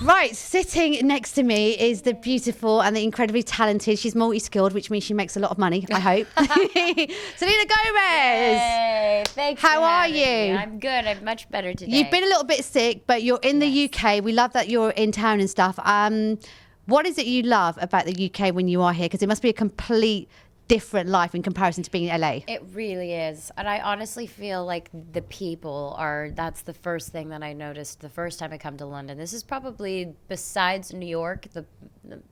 Right, sitting next to me is the beautiful and the incredibly talented. She's multi-skilled, which means she makes a lot of money, I hope. Selena Gomez! Hey, thanks. How are you? Me. I'm good. I'm much better today. You've been a little bit sick, but you're in the UK. We love that you're in town and stuff. What is it you love about the UK when you are here? Because it must be a complete different life in comparison to being in LA. It really is. And I honestly feel like the people that's the first thing that I noticed the first time I come to London. This is probably, besides New York, the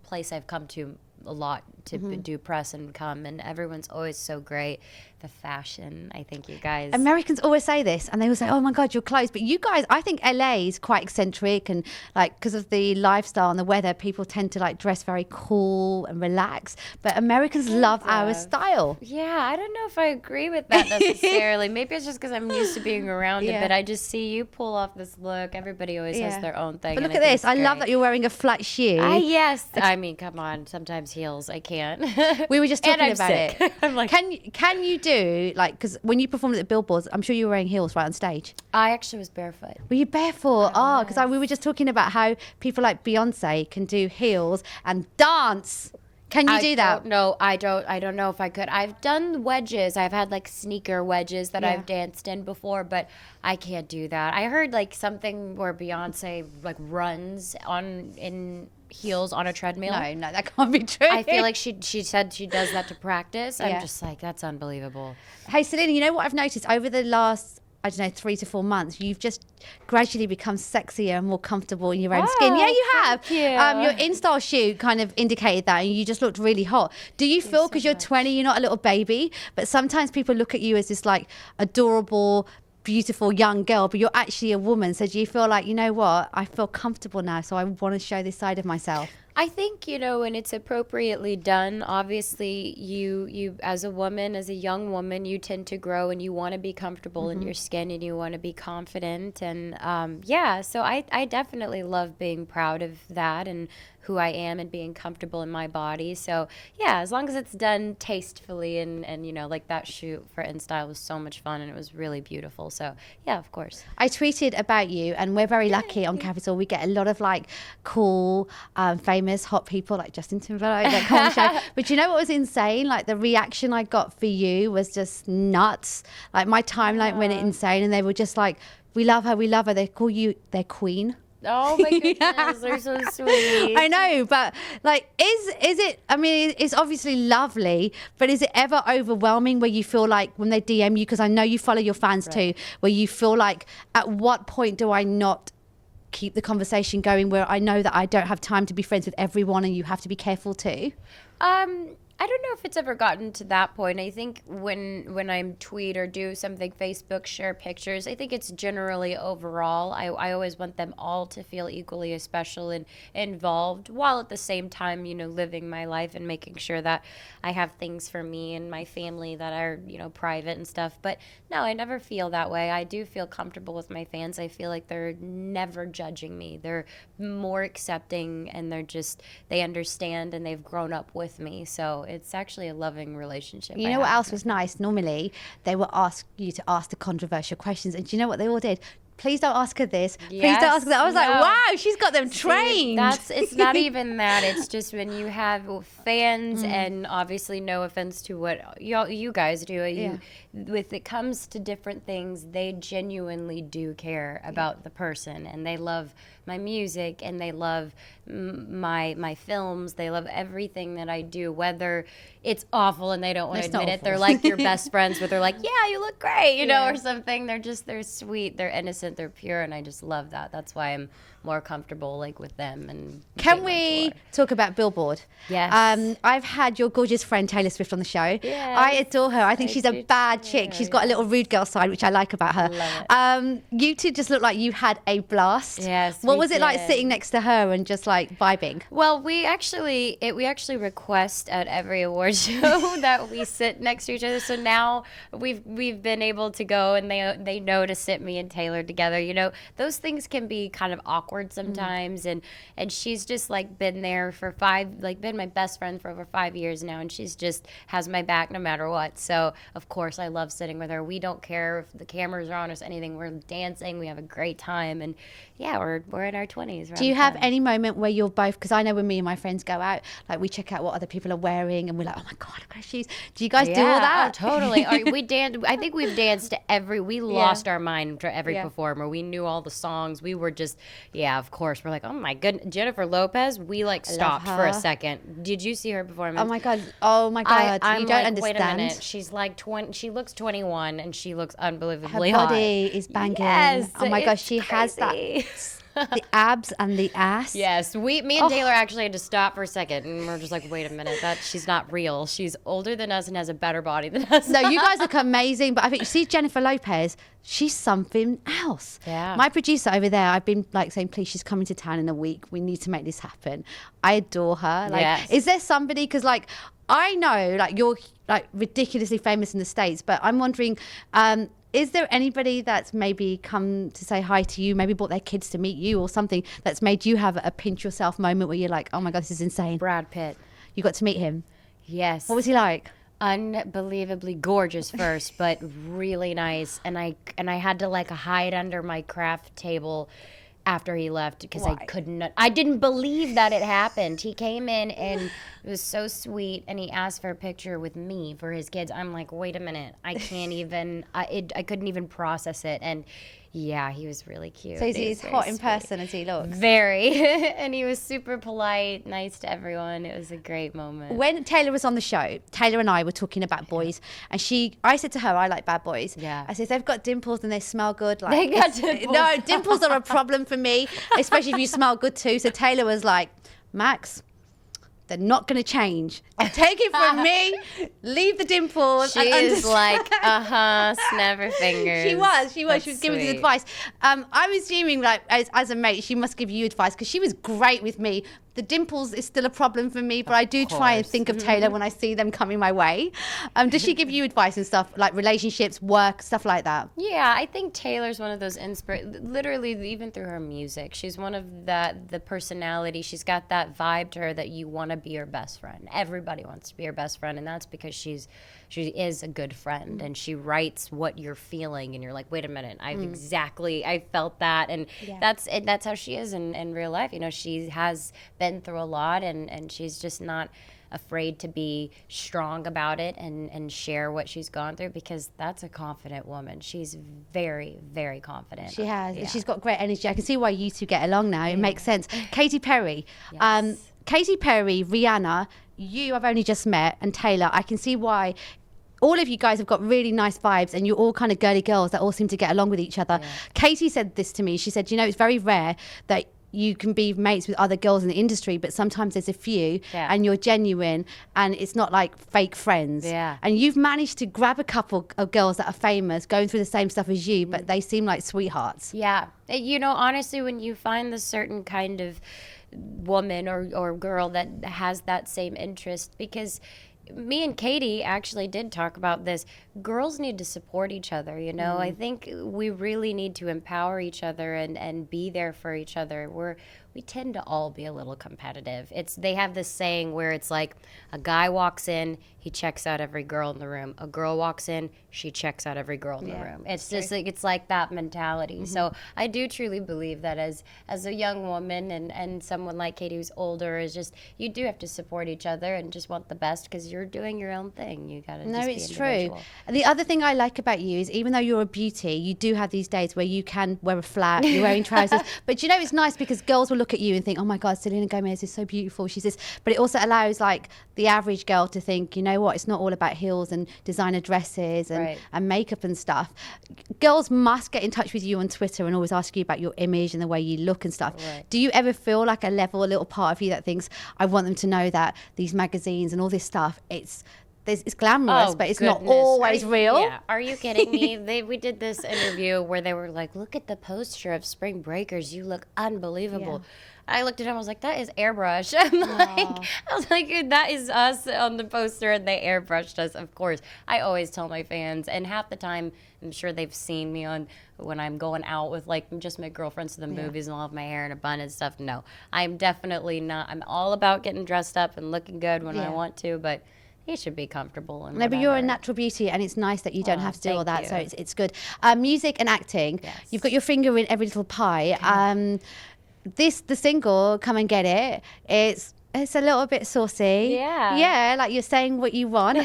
place I've come to a lot to do press and come, and everyone's always so great. The fashion, I think you guys... Americans always say this, and they will say, oh my God, your clothes. But you guys, I think LA is quite eccentric, and like because of the lifestyle and the weather, people tend to like dress very cool and relaxed. But Americans love our style. Yeah, I don't know if I agree with that necessarily. Maybe it's just because I'm used to being around it, but I just see you pull off this look. Everybody always has their own thing. But look at this. I love that you're wearing a flat shoe. Yes. I mean, come on. Sometimes heels. I can't. We were just talking about it. I'm like, can you do, like, because when you performed at the billboards, I'm sure you were wearing heels right on stage. I actually was barefoot. Were you barefoot? Oh, because we were just talking about how people like Beyonce can do heels and dance. Can you do that? No, I don't know if I could. I've done wedges. I've had like sneaker wedges that I've danced in before, but I can't do that. I heard like something where Beyonce like runs in heels on a treadmill. No, that can't be true. I feel like she said she does that to practice. I'm just like, that's unbelievable. Hey, Selena, you know what I've noticed over the last, I don't know, 3 to 4 months, you've just gradually become sexier and more comfortable in your own skin. Yeah, you have. Thank you. Your in-style shoot kind of indicated that, and you just looked really hot. Do you feel, because you're 20, you're not a little baby, but sometimes people look at you as this like adorable, beautiful young girl, but you're actually a woman. So do you feel like, you know what, I feel comfortable now, so I want to show this side of myself? I think, when it's appropriately done, obviously you as a woman, as a young woman, you tend to grow and you want to be comfortable in your skin and you want to be confident. And so I definitely love being proud of that and who I am and being comfortable in my body. So yeah, as long as it's done tastefully and like that shoot for InStyle was so much fun and it was really beautiful. So yeah, of course. I tweeted about you, and we're very lucky on Capital. We get a lot of like cool, famous, hot people like Justin Timberlake that come on the show. But you know what was insane? Like the reaction I got for you was just nuts. Like my timeline went insane, and they were just like, we love her, we love her. They call you their queen. Oh my goodness, they're so sweet. I know, but like, is it, I mean, it's obviously lovely, but is it ever overwhelming where you feel like when they DM you, because I know you follow your fans too, where you feel like, at what point do I not keep the conversation going, where I know that I don't have time to be friends with everyone and you have to be careful too? I don't know if it's ever gotten to that point. I think when I tweet or do something, Facebook, share pictures, I think it's generally overall. I always want them all to feel equally special and involved, while at the same time, living my life and making sure that I have things for me and my family that are, private and stuff. But no, I never feel that way. I do feel comfortable with my fans. I feel like they're never judging me. They're more accepting, and they understand, and they've grown up with me. So it's actually a loving relationship. You know what else was nice? Normally, they will ask you to ask the controversial questions. And do you know what they all did? Please don't ask her this. Please don't ask her that. I was like, wow, she's got them trained. It's not even that. It's just when you have fans, and obviously no offense to what you guys do. With it comes to different things, they genuinely do care about the person, and they love my music, and they love my films. They love everything that I do, whether it's awful and they don't want to admit it. They're like your best friends, but they're like, yeah, you look great, or something. They're sweet, they're innocent, they're pure, and I just love that. That's why I'm more comfortable with them. And can we talk about Billboard? Yes. I've had your gorgeous friend Taylor Swift on the show. Yes. I adore her. I think she's a bad chick. She's got a little rude girl side, which I like about her. Love it. You two just look like you had a blast. Yes. What was it like sitting next to her and just like vibing? Well, we actually request at every award show that we sit next to each other. So now we've been able to go, and they know to sit me and Taylor together. You know, those things can be kind of awkward sometimes. And she's just like been there for been my best friend for over 5 years now. And she's just has my back no matter what. So, of course, I love sitting with her. We don't care if the cameras are on or anything. We're dancing. We have a great time. And yeah, we're in our 20s. Do you have any moment where you're both, because I know when me and my friends go out, like we check out what other people are wearing and we're like, oh my God, look at her shoes. Do you guys do all that? Oh, totally. We dance. I think we've danced to we lost our mind to every performer. We knew all the songs. We were just, of course. We're like, oh my goodness. Jennifer Lopez, we like stopped for a second. Did you see her performance? Oh my God. I'm you don't like, understand. Wait a minute. She's like 20. She looks 21 and she looks unbelievably hot. Her hot. body is banging. Yes, oh my gosh, she has that. The abs and the ass. Yes, me and Taylor actually had to stop for a second, and we're just like, wait a minute, she's not real. She's older than us and has a better body than us. No, you guys look amazing, but I think you see Jennifer Lopez, she's something else. Yeah. My producer over there, I've been like saying, please, she's coming to town in a week. We need to make this happen. I adore her. Like, yes. Is there somebody? Because like I know, like you're like ridiculously famous in the States, but I'm wondering. Is there anybody that's maybe come to say hi to you, maybe brought their kids to meet you or something that's made you have a pinch yourself moment where you're like, oh my God, this is insane? Brad Pitt. You got to meet him? Yes. What was he like? Unbelievably gorgeous first, but really nice. And I had to like hide under my craft table after he left because I didn't believe that it happened. He came in and it was so sweet and he asked for a picture with me for his kids. I'm like, wait a minute, I can't even, I couldn't even process it. And yeah, he was really cute. So he's hot in person as he looks? Very. And he was super polite, nice to everyone. It was a great moment. When Taylor was on the show, Taylor and I were talking about boys, and I said to her, I like bad boys. Yeah. I said, they've got dimples and they smell good. Like, they got dimples. No, dimples are a problem for me, especially if you smell good too. So Taylor was like, Max, they're not going to change. Take it from me. Leave the dimples. She is like, snap her fingers. She was. She was giving me advice. I'm assuming, like, as a mate, she must give you advice because she was great with me. The dimples is still a problem for me, but I do try and think of Taylor when I see them coming my way. Does she give you advice and stuff, like relationships, work, stuff like that? Yeah, I think Taylor's one of those literally even through her music. She's one of the personality. She's got that vibe to her that you want to be your best friend. Everybody wants to be your best friend, and that's because she is a good friend, and she writes what you're feeling, and you're like, wait a minute, I felt that, and that's how she is in real life. You know, she has been through a lot, and she's just not afraid to be strong about it and share what she's gone through because that's a confident woman. She's very, very confident. She has. Yeah. She's got great energy. I can see why you two get along now. It makes sense. Katy Perry. Yes. Katy Perry, Rihanna, you I've only just met, and Taylor, I can see why all of you guys have got really nice vibes and you're all kind of girly girls that all seem to get along with each other. Yeah. Katy said this to me. She said, you know, it's very rare that you can be mates with other girls in the industry, but sometimes there's a few and you're genuine and it's not like fake friends. Yeah. And you've managed to grab a couple of girls that are famous going through the same stuff as you, but they seem like sweethearts. Yeah. You know, honestly, when you find the certain kind of woman or girl that has that same interest, because me and Katy actually did talk about this. Girls need to support each other, you know. I think we really need to empower each other and be there for each other. We tend to all be a little competitive. They have this saying where it's like a guy walks in, he checks out every girl in the room. A girl walks in, she checks out every girl in the room. It's just like, it's like that mentality. So I do truly believe that as a young woman and someone like Katy who's older, is just, you do have to support each other and just want the best because you're doing your own thing. You gotta just be individual. True. And the other thing I like about you is even though you're a beauty, you do have these days where you can wear a flat, you're wearing trousers. But you know, it's nice because girls will look at you and think, oh my God, Selena Gomez is so beautiful. She's this. But it also allows like the average girl to think, you know what, it's not all about heels and designer dresses and makeup and stuff. Girls must get in touch with you on Twitter and always ask you about your image and the way you look and stuff. Right. Do you ever feel like a little part of you that thinks, I want them to know that these magazines and all this stuff, it's glamorous, but it's not goodness. always real. Yeah. Are you kidding me? We did this interview where they were like, look at the poster of Spring Breakers. You look unbelievable. Yeah. I looked at him. I was like, "That is airbrush." I was like, "That is us on the poster," and they airbrushed us. Of course, I always tell my fans, and half the time, I'm sure they've seen me on when I'm going out with like just my girlfriends to the movies, and I'll have my hair in a bun and stuff. No, I'm definitely not. I'm all about getting dressed up and looking good when I want to, but you should be comfortable. And no, but you're a natural beauty, and it's nice that you don't have to do all that. you. So it's good. Music and acting. Yes. You've got your finger in every little pie. The single, Come and Get It, it's a little bit saucy. Yeah, like you're saying what you want.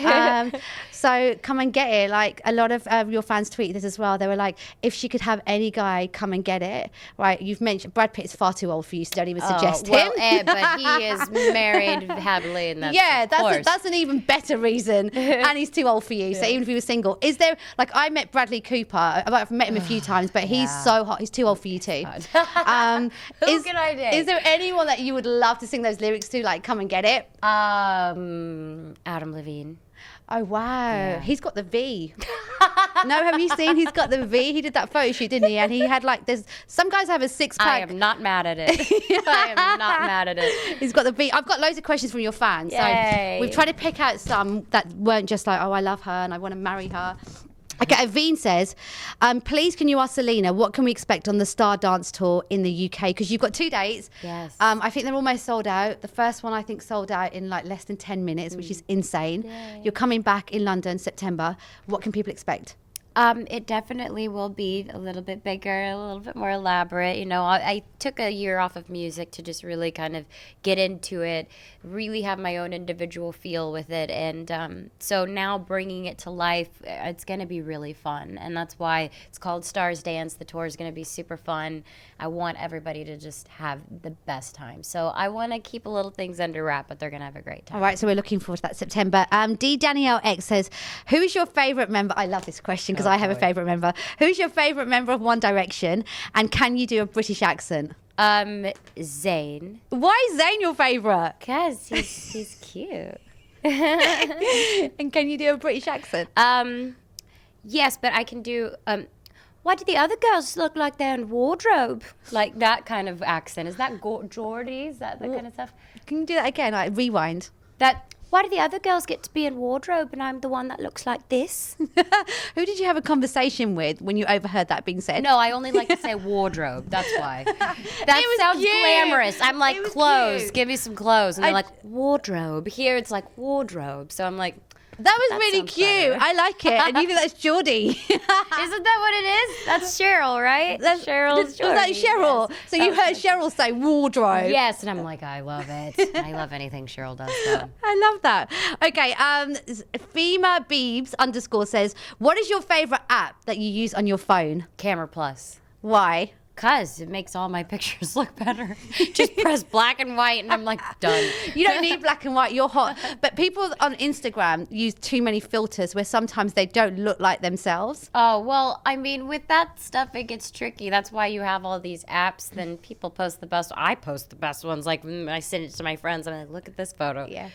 So Come and Get It, like a lot of your fans tweeted this as well. They were like, if she could have any guy come and get it, right? You've mentioned Brad Pitt is far too old for you, so don't even suggest him. But he is married happily, and that's an even better reason. And he's too old for you. So even if he was single, is there, like, I met Bradley Cooper. I've met him a few times, but he's so hot. He's too old for you too. Who can I date? Is there anyone that you would love to sing those lyrics to, like Come and Get It? Adam Levine. Oh, wow. He's got the V. No, have you seen? He's got the V. He did that photo shoot, didn't he? And he had like, there's some guys have a six-pack. I am not mad at it. I am not mad at it. He's got the V. I've got loads of questions from your fans. Yay. So we've tried to pick out some that weren't just like, oh, I love her and I want to marry her. Okay, Aveen says, please can you ask Selena, what can we expect on the Star Dance Tour in the UK? Because you've got 2 dates. Yes. I think they're almost sold out. The first one, I think, sold out in like less than 10 minutes, which is insane. Yay. You're coming back in London, September. What can people expect? It definitely will be a little bit bigger, a little bit more elaborate. You know, I took a year off of music to just really kind of get into it, really have my own individual feel with it. And so now bringing it to life, it's going to be really fun. And that's why it's called Stars Dance. The tour is going to be super fun. I want everybody to just have the best time. So I want to keep a little things under wrap, but they're going to have a great time. All right, so we're looking forward to that September. D. Danielle X says, who is your favourite member? I love this question because I have a favourite member. Who's your favourite member of One Direction? And can you do a British accent? Zayn. Why is Zayn your favourite? Because he's cute. And can you do a British accent? Yes, but I can do... why do the other girls look like they're in wardrobe? Like that kind of accent. Is that Geordie? Is that the kind of stuff? Can you do that again? Like rewind. Why do the other girls get to be in wardrobe and I'm the one that looks like this? Who did you have a conversation with when you overheard that being said? No, I only like to say wardrobe. That's why. That sounds cute. glamorous. I'm like, clothes. Cute. Give me some clothes. And they're like, wardrobe. Here it's like wardrobe. So I'm like... That was really cute. Better. I like it. And you think that's Geordie. Isn't that what it is? That's Cheryl, right? That's Cheryl's Geordie. Was that Cheryl? Yes. So you heard Cheryl say wardrobe. Yes, and I'm like, I love it. I love anything Cheryl does, though. I love that. Okay, Fema Beebs _ says, what is your favourite app that you use on your phone? Camera Plus. Why? Because it makes all my pictures look better. Just press black and white and I'm like, done. You don't need black and white, you're hot. But people on Instagram use too many filters where sometimes they don't look like themselves. Oh, well, I mean, with that stuff, it gets tricky. That's why you have all these apps. Then people post the best. I post the best ones. Like, I send it to my friends. I'm like, look at this photo. Yeah.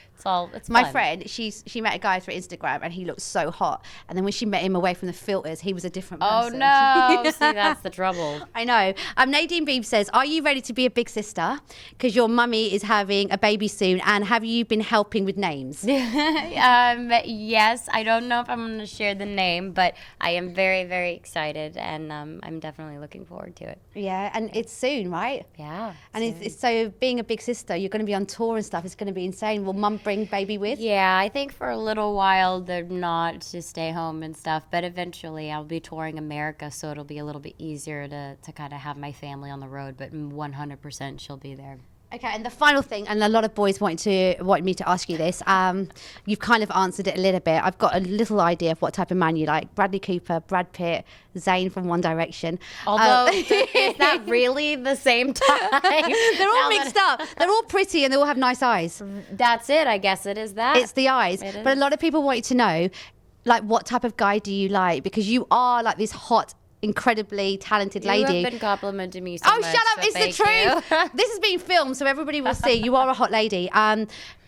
It's my fun. friend, she met a guy through Instagram and he looked so hot. And then when she met him away from the filters, he was a different person. Oh, no. See, that's the trouble. I know. Nadine Beebe says, are you ready to be a big sister? Because your mummy is having a baby soon. And have you been helping with names? Yes. I don't know if I'm going to share the name, but I am very, very excited. And I'm definitely looking forward to it. Yeah. And it's soon, right? Yeah. And it's so being a big sister, you're going to be on tour and stuff. It's going to be insane. Will mum bring baby with? Yeah. I think for a little while, they're not to stay home and stuff. But eventually I'll be touring America. So it'll be a little bit easier to kind of have my family on the road, but 100% she'll be there. Okay, and the final thing, and a lot of boys want me to ask you this. You've kind of answered it a little bit. I've got a little idea of what type of man you like. Bradley Cooper, Brad Pitt, Zayn from One Direction. Although, is that really the same time? They're all mixed up. They're all pretty and they all have nice eyes. That's it. I guess it is that. It's the eyes. But a lot of people want you to know, like, what type of guy do you like? Because you are like this hot, incredibly talented lady. You have been complimenting me so much. Oh, shut up. So it's the truth. This is being filmed, so everybody will see. You are a hot lady.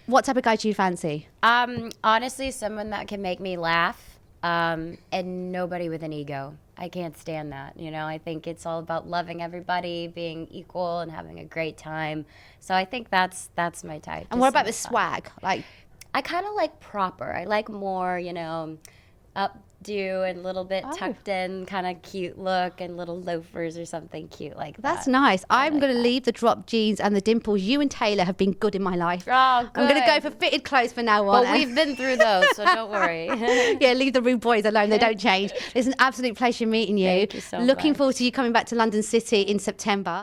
What type of guy do you fancy? Honestly, someone that can make me laugh, and nobody with an ego. I can't stand that. I think it's all about loving everybody, being equal, and having a great time. So I think that's my type. And what about the swag? Like, I kind of like proper. I like more, updo and a little bit tucked in, kind of cute look, and little loafers or something cute like that. That's nice. I'm going to leave the drop jeans and the dimples. You and Taylor have been good in my life. Oh, good. I'm going to go for fitted clothes for now on. But we've been through those, so don't worry. Yeah, leave the rude boys alone. They don't change. It's an absolute pleasure meeting you. Thank you so Looking much. forward to you coming back to London City in September.